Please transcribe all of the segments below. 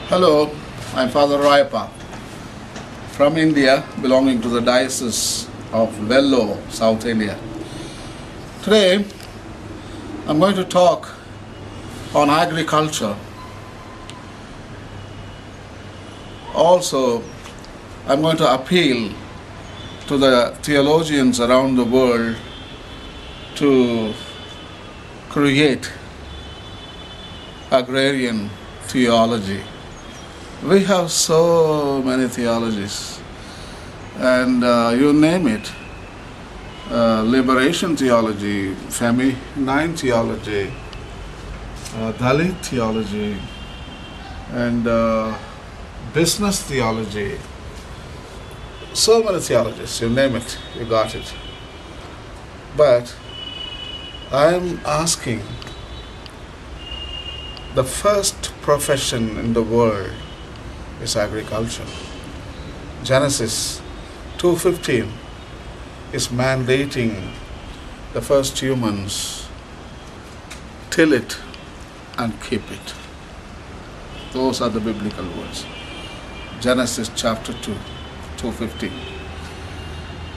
Hello, I'm Father Rayappa from India, belonging to the Diocese of Vellore, South India. Today, I'm going to talk on agriculture. Also, I'm going to appeal to the theologians around the world to create agrarian theology. We have so many theologies, and you name it, liberation theology, feminine theology, Dalit theology, and business theology. So many theologies, you name it, you got it. But I am asking, the first profession in the world is agriculture. Genesis 2:15 is mandating the first humans till it and keep it. Those are the biblical words. Genesis chapter 2:15.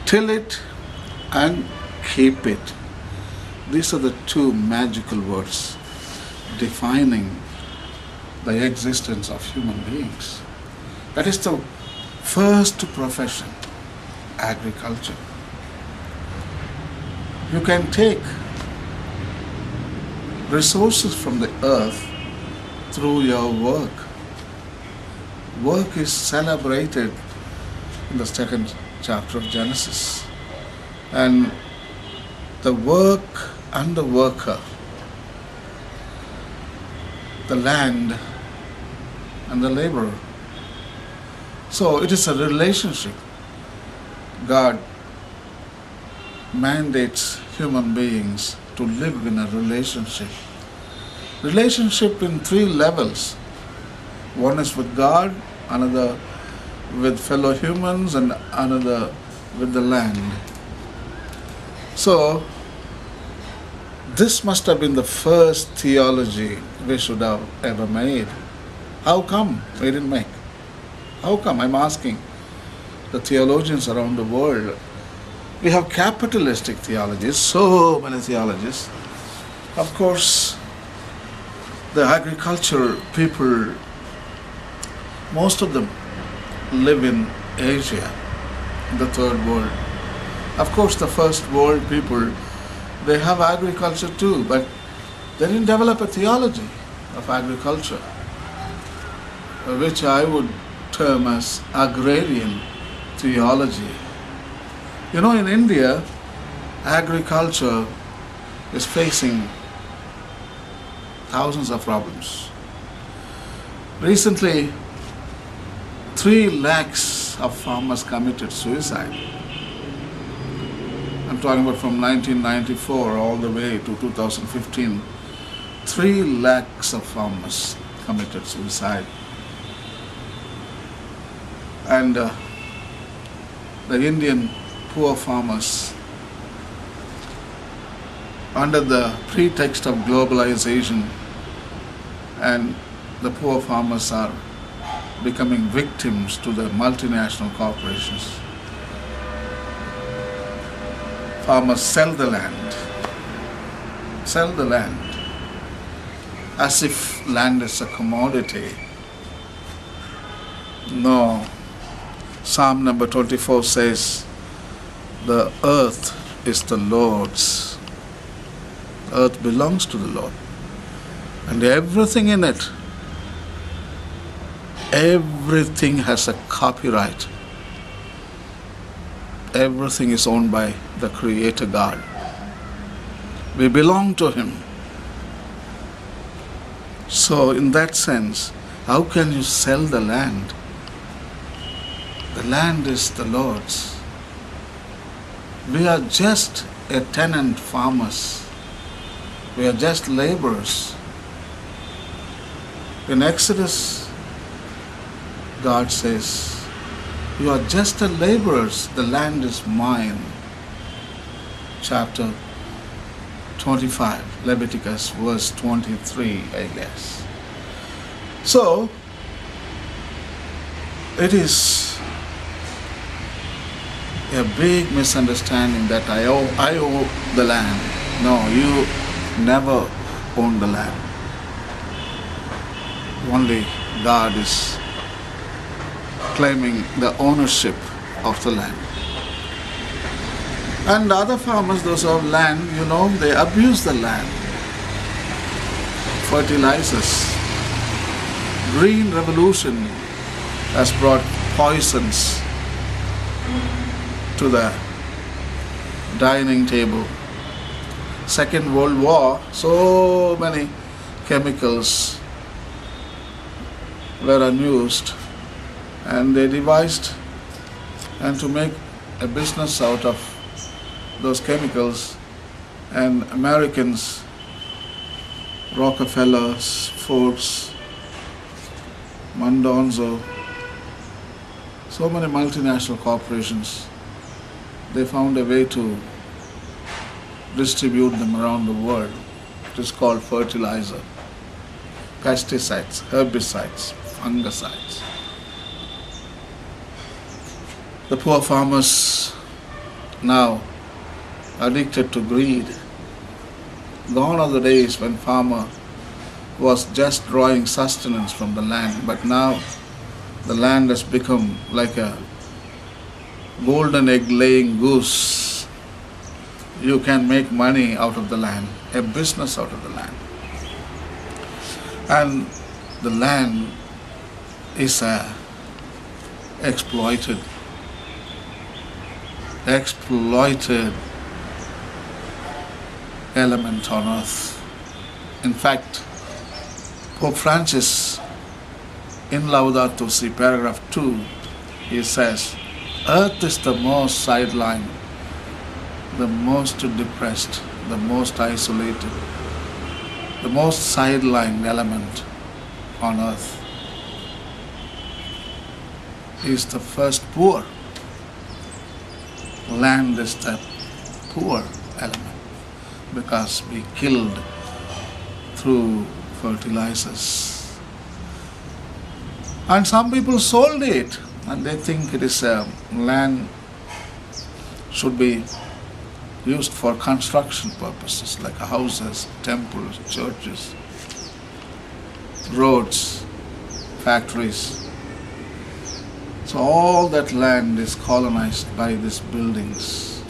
Till it and keep it. These are the two magical words defining the existence of human beings. That is the first profession, agriculture. You can take resources from the earth through your work. Work is celebrated in the second chapter of Genesis. And the work and the worker, the land and the laborer. So it is a relationship. God mandates human beings to live in a relationship. Relationship in three levels. One is with God, another with fellow humans, and another with the land. So this must have been the first theology we should have ever made. How come we didn't make? How come? I'm asking the theologians around the world. We have capitalistic theologies, so many theologies. Of course, the agriculture people, most of them live in Asia, the third world. Of course, the first world people, they have agriculture too, but they didn't develop a theology of agriculture, which I would term as agrarian theology. You know, in India, agriculture is facing thousands of problems. Recently, 3 lakhs of farmers committed suicide. I'm talking about from 1994 all the way to 2015. 3 lakhs of farmers committed suicide. And the Indian poor farmers, under the pretext of globalization, and the poor farmers are becoming victims to the multinational corporations. Farmers sell the land as if land is a commodity. No. Psalm number 24 says, the earth is the Lord's. Earth belongs to the Lord. And everything in it, everything has a copyright. Everything is owned by the Creator God. We belong to Him. So in that sense, how can you sell the land? The land is the Lord's. We are just a tenant farmers. We are just laborers. In Exodus, God says, you are just a laborers, the land is mine. Chapter 25, Leviticus verse 23, I guess. So, It is a big misunderstanding that I owe the land. No, you never own the land. Only God is claiming the ownership of the land. And other farmers, those who have land, they abuse the land. Fertilizers. Green revolution has brought poisons to the dining table. Second World War, so many chemicals were unused, and they devised and to make a business out of those chemicals, and Americans, Rockefellers, Fords, Mondonzo, so many multinational corporations, they found a way to distribute them around the world. It is called fertilizer, pesticides, herbicides, fungicides. The poor farmers now addicted to greed. Gone are the days when farmer was just drawing sustenance from the land, but now the land has become like a golden egg laying goose. You can make money out of the land, a business out of the land. And the land is a exploited element on earth. In fact, Pope Francis in Laudato Si, paragraph 2, he says, earth is the most sidelined, the most depressed, the most isolated, the most sidelined element on earth. He is the first poor. Land is the poor element because we killed through fertilizers. And some people sold it and they think it is land should be used for construction purposes like houses, temples, churches, roads, factories. So all that land is colonized by these buildings.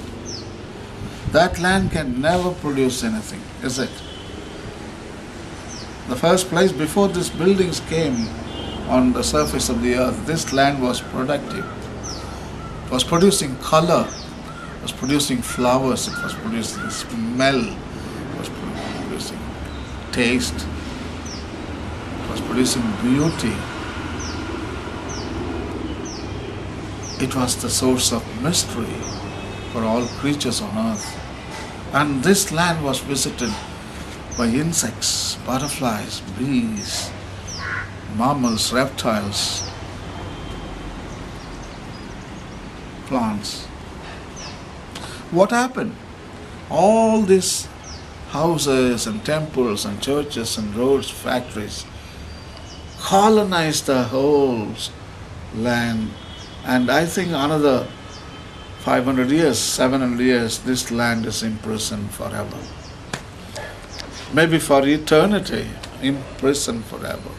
That land can never produce anything, is it? The first place before these buildings came on the surface of the earth, this land was productive. It was producing color, it was producing flowers, it was producing smell, it was producing taste, it was producing beauty. It was the source of mystery for all creatures on earth. And this land was visited by insects, butterflies, bees, mammals, reptiles, plants. What happened? All these houses and temples and churches and roads, factories colonized the whole land. And I think another 500 years, 700 years, this land is imprisoned forever. Maybe for eternity, imprisoned forever.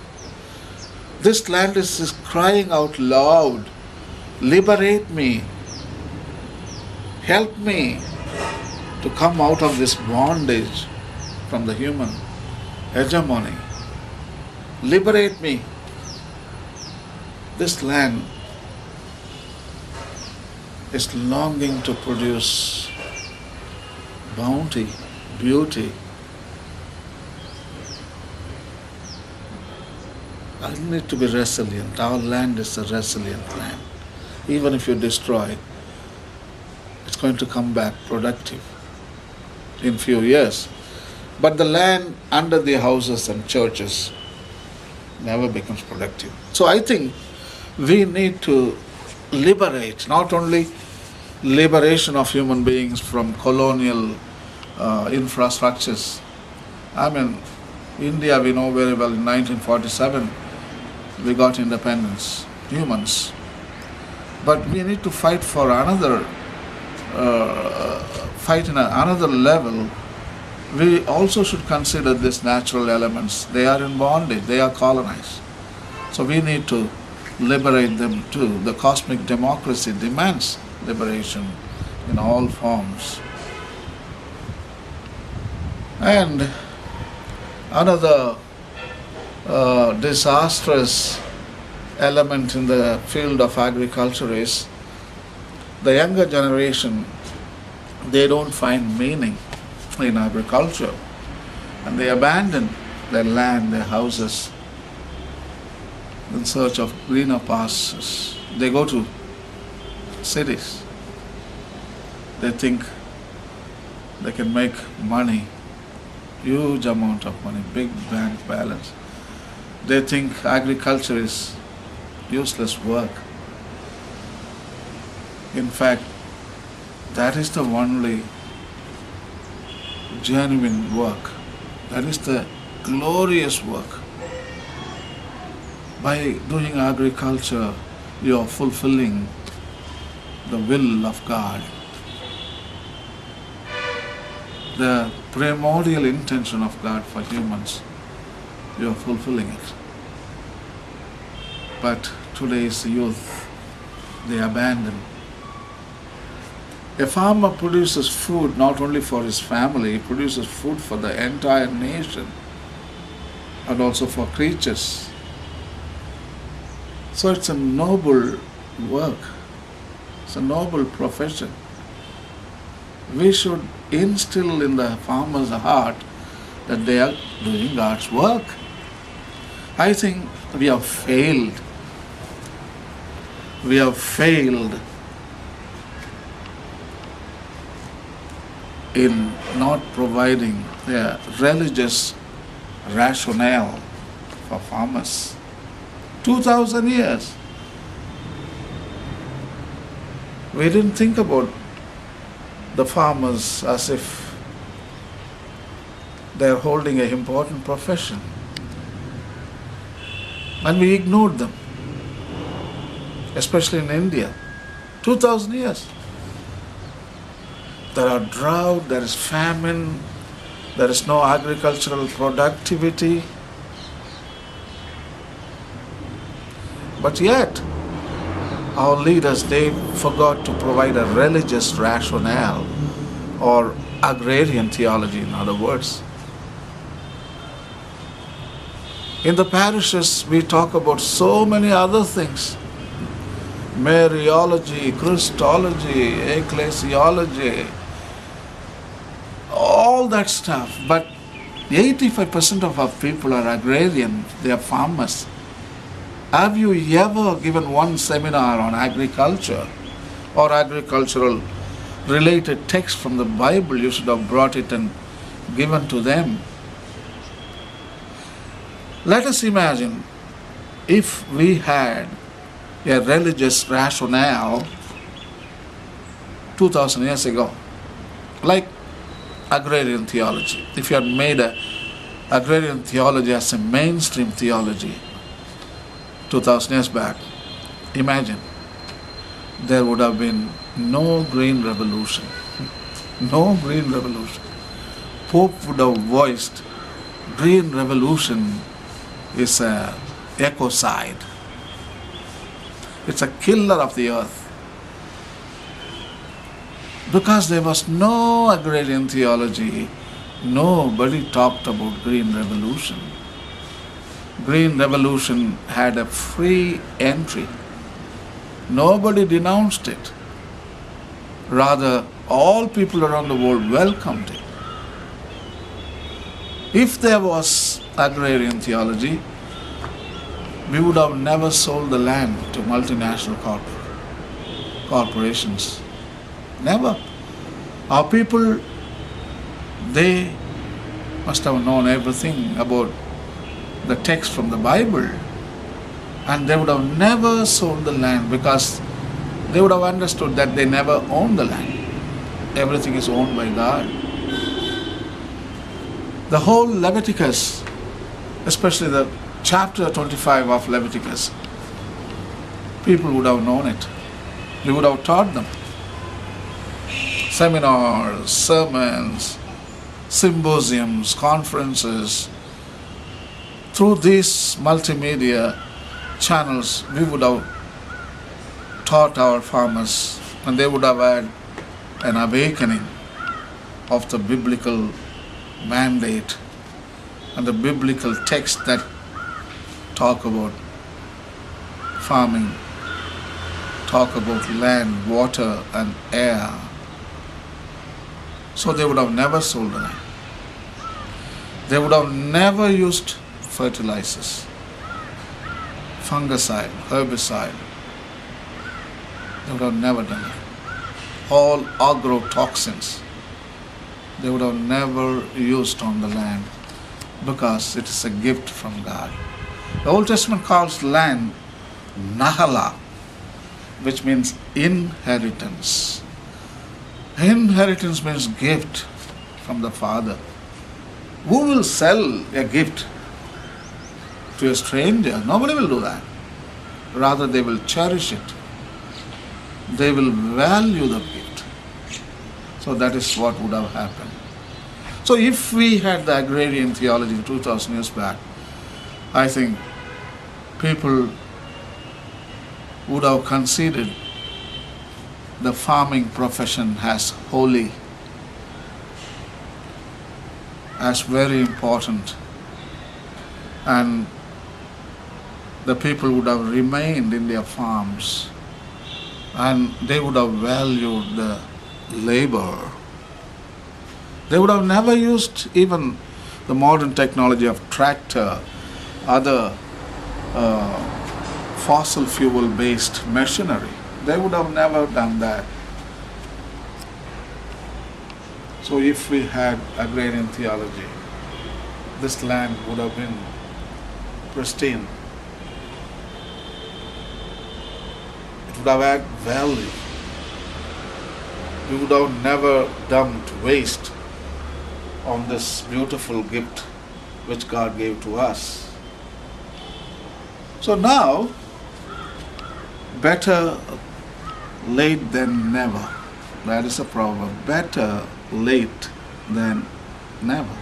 This land is crying out loud, liberate me, help me to come out of this bondage from the human hegemony. Liberate me. This land is longing to produce bounty, beauty. I need to be resilient. Our land is a resilient land. Even if you destroy it, it's going to come back productive in few years. But the land under the houses and churches never becomes productive. So I think we need to liberate, not only liberation of human beings from colonial infrastructures. I mean, India, we know very well, in 1947, we got independence. Humans, But we need to fight for another, fight in another level. We also should consider these natural elements. They are in bondage, they are colonized. So we need to liberate them too. The cosmic democracy demands liberation in all forms. And another disastrous element in the field of agriculture is the younger generation, they don't find meaning in agriculture and they abandon their land, their houses in search of greener pastures. They go to cities. They think they can make money, huge amount of money, big bank balance. They think agriculture is useless work. In fact, that is the only genuine work. That is the glorious work. By doing agriculture, you are fulfilling the will of God. The primordial intention of God for humans, you are fulfilling it. But today's youth, they abandon. A farmer produces food not only for his family, he produces food for the entire nation and also for creatures. So it's a noble work, it's a noble profession. We should instill in the farmer's heart that they are doing God's work. I think we have failed. We have failed in not providing a religious rationale for farmers. 2000 years. We didn't think about the farmers as if they're holding an important profession. And we ignored them, especially in India. 2000 years. There are drought, there is famine, there is no agricultural productivity. But yet, our leaders, they forgot to provide a religious rationale or agrarian theology, in other words. In the parishes, we talk about so many other things. Mariology, Christology, ecclesiology, all that stuff. But 85% of our people are agrarian, they are farmers. Have you ever given one seminar on agriculture or agricultural related text from the Bible? You should have brought it and given to them. Let us imagine if we had a religious rationale 2000 years ago, like agrarian theology. If you had made agrarian theology as a mainstream theology 2000 years back, imagine, there would have been no green revolution. No green revolution. Pope would have voiced, green revolution is a ecocide. It's a killer of the earth. Because there was no agrarian theology, nobody talked about green revolution. Green revolution had a free entry. Nobody denounced it. Rather, all people around the world welcomed it. If there was agrarian theology, we would have never sold the land to multinational corporations. Never. Our people, they must have known everything about the text from the Bible, and they would have never sold the land because they would have understood that they never owned the land. Everything is owned by God. The whole Leviticus, especially the chapter 25 of Leviticus, people would have known it. We would have taught them seminars, sermons, symposiums, conferences. Through these multimedia channels, we would have taught our farmers, and they would have had an awakening of the biblical mandate and the biblical text that talk about farming, talk about land, water and air. So they would have never sold the land. They would have never used fertilizers, fungicide, herbicide. They would have never done it. All agrotoxins, they would have never used on the land because it is a gift from God. The Old Testament calls land Nahala, which means inheritance. Inheritance means gift from the Father. Who will sell a gift to a stranger? Nobody will do that. Rather, they will cherish it. They will value the gift. So that is what would have happened. So if we had the agrarian theology 2000 years back, I think people would have considered the farming profession as holy, as very important, and the people would have remained in their farms and they would have valued the labor. They would have never used even the modern technology of tractor, other fossil fuel based machinery. They would have never done that. So if we had agrarian theology, this land would have been pristine. It would have had value. We would have never dumped waste on this beautiful gift which God gave to us. So now, better late than never. That is a proverb. Better late than never.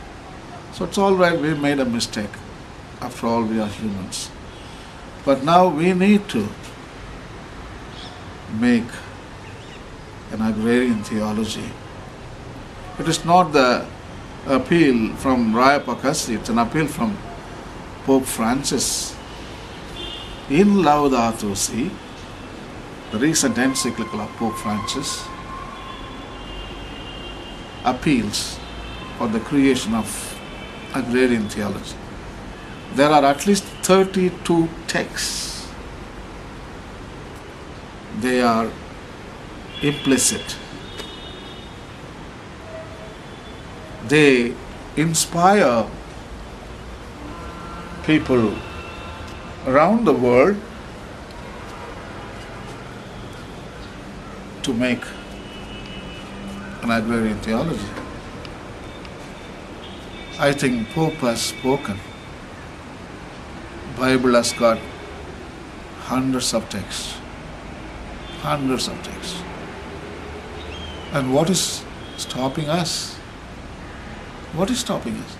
So it's all right, we made a mistake. After all, we are humans. But now we need to make an agrarian theology. It is not the appeal from Rayappa, it's an appeal from Pope Francis. In Laudato, see, the recent encyclical of Pope Francis appeals for the creation of agrarian theology. There are at least 32 texts. They are implicit. They inspire people around the world to make an agrarian theology. I think Pope has spoken. Bible has got hundreds of texts. Hundreds of texts. And what is stopping us? What is stopping us?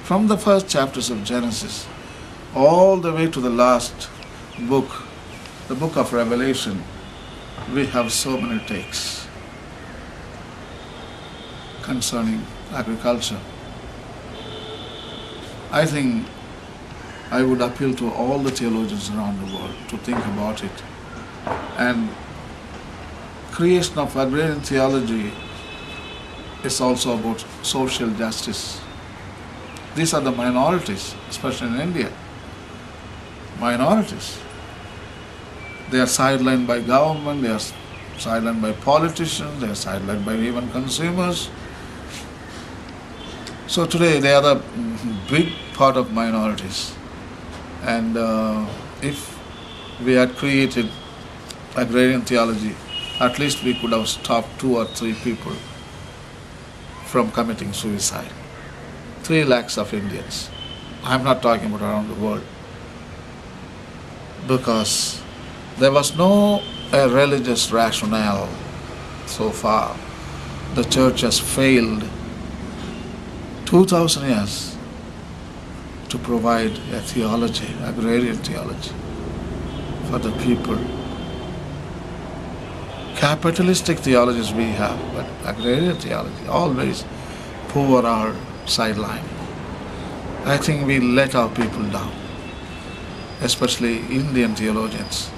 From the first chapters of Genesis all the way to the last book, the book of Revelation, we have so many texts concerning agriculture. I think I would appeal to all the theologians around the world to think about it. And creation of agrarian theology is also about social justice. These are the minorities, especially in India. Minorities. They are sidelined by government, they are sidelined by politicians, they are sidelined by even consumers. So today they are the big part of minorities. And if we had created agrarian theology, at least we could have stopped 2 or 3 people from committing suicide. 3 lakhs of Indians. I'm not talking about around the world. Because there was no a religious rationale so far. The church has failed 2000 years to provide a theology, agrarian theology, for the people. Capitalistic theologies we have, but agrarian theology, always poor are sidelined. I think we let our people down, especially Indian theologians.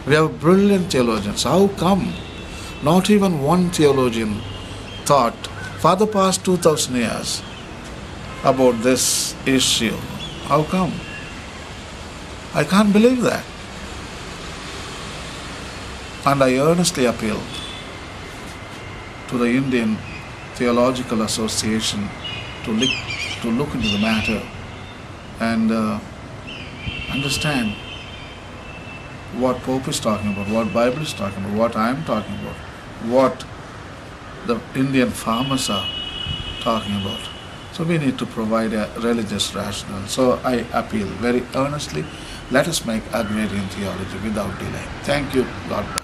We have brilliant theologians. How come not even one theologian thought for the past 2000 years about this issue? How come? I can't believe that. And I earnestly appeal to the Indian Theological Association to look into the matter and understand what Pope is talking about, what Bible is talking about, what I am talking about, what the Indian farmers are talking about. So we need to provide a religious rationale. So I appeal very earnestly, let us make agrarian theology without delay. Thank you. God bless.